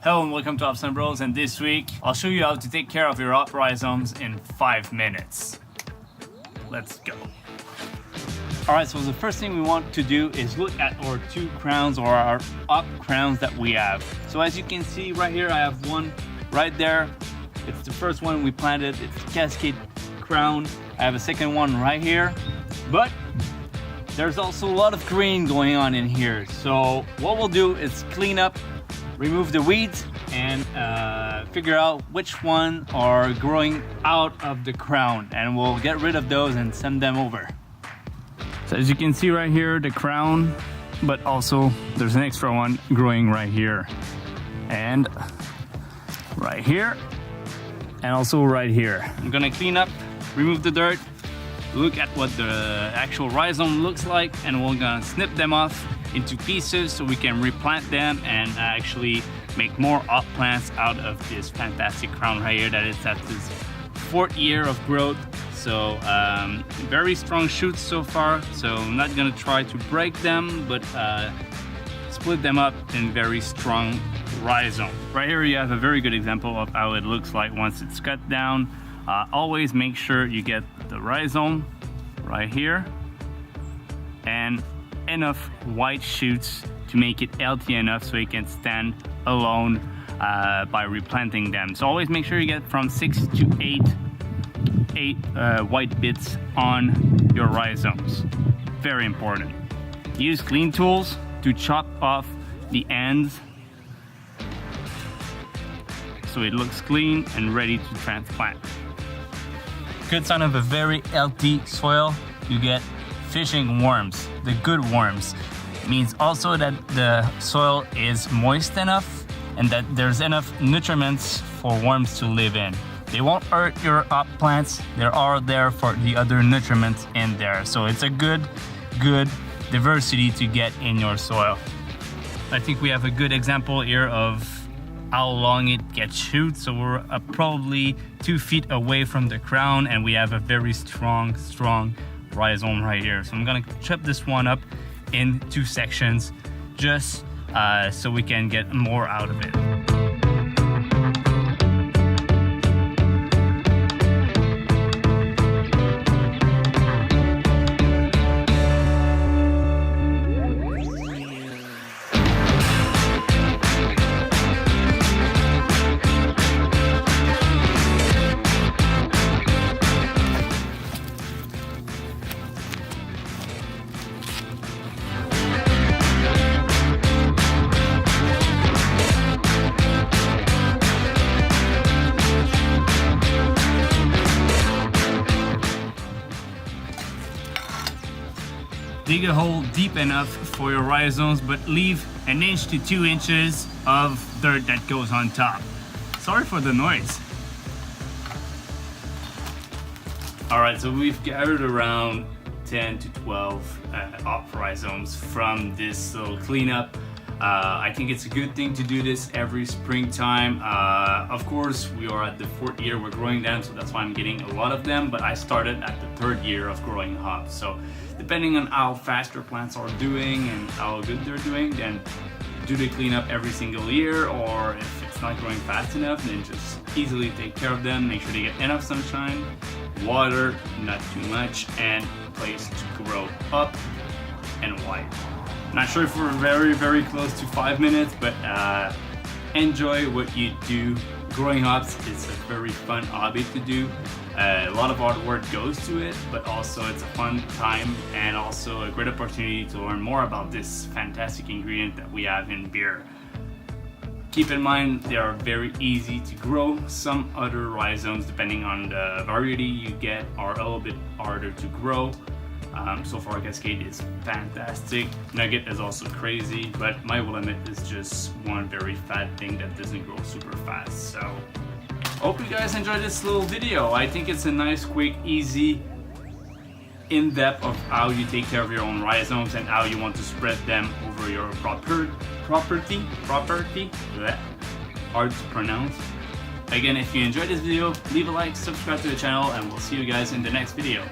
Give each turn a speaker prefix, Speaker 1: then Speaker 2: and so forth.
Speaker 1: Hello and welcome to Ops and Bros, and this week I'll show you how to take care of your up rhizomes in 5 minutes. Let's go. Alright, so the first thing we want to do is look at our two crowns or our up crowns that we have. So as you can see right here, I have one right there. It's the first one we planted. It's Cascade Crown. I have a second one right here, but there's also a lot of green going on in here. So what we'll do is clean up, remove the weeds, and figure out which one are growing out of the crown, and we'll get rid of those and send them over. So as you can see right here, the crown, but also there's an extra one growing right here and right here and also right here. I'm gonna clean up, remove the dirt, look at what the actual rhizome looks like, and we're gonna snip them off into pieces so we can replant them and actually make more up plants out of this fantastic crown right here that is at this 4th year of growth. So very strong shoots so far, so I'm not gonna try to break them, but split them up in very strong rhizome. Right here you have a very good example of how it looks like once it's cut down. Always make sure you get the rhizome right here and enough white shoots to make it healthy enough so it can stand alone by replanting them. So always make sure you get from 6 to 8 white bits on your rhizomes. Very important. Use clean tools to chop off the ends so it looks clean and ready to transplant. Good sign of a very healthy soil, you get fishing worms. The good worms means also that the soil is moist enough and that there's enough nutriments for worms to live in. They won't hurt your up plants. They are there for the other nutriments in there. So it's a good diversity to get in your soil. I think we have a good example here of how long it gets shoot. So we're probably 2 feet away from the crown, and we have a very strong rhizome right here. So I'm gonna chop this one up in 2 sections just so we can get more out of it. Dig a hole deep enough for your rhizomes, but leave 1 inch to 2 inches of dirt that goes on top. Sorry for the noise. Alright, so we've gathered around 10 to 12 up rhizomes from this little cleanup. I think it's a good thing to do this every springtime. Of course, we are at the 4th year we're growing them, so that's why I'm getting a lot of them, but I started at the 3rd year of growing hops. So depending on how fast your plants are doing and how good they're doing, then do the cleanup every single year, or if it's not growing fast enough, then just easily take care of them. Make sure they get enough sunshine, water, not too much, and a place to grow up and wide. Not sure if we're very close to 5 minutes, but enjoy what you do. Growing hops is a very fun hobby to do. A lot of hard work goes to it, but also it's a fun time and also a great opportunity to learn more about this fantastic ingredient that we have in beer. Keep in mind they are very easy to grow. Some other rhizomes, depending on the variety you get, are a little bit harder to grow. So far Cascade is fantastic. Nugget is also crazy, but my limit is just one very fat thing that doesn't grow super fast. So hope you guys enjoyed this little video. I think it's a nice, quick, easy, in-depth of how you take care of your own rhizomes and how you want to spread them over your property. Bleh. Hard to pronounce. Again, if you enjoyed this video, leave a like, subscribe to the channel, and we'll see you guys in the next video.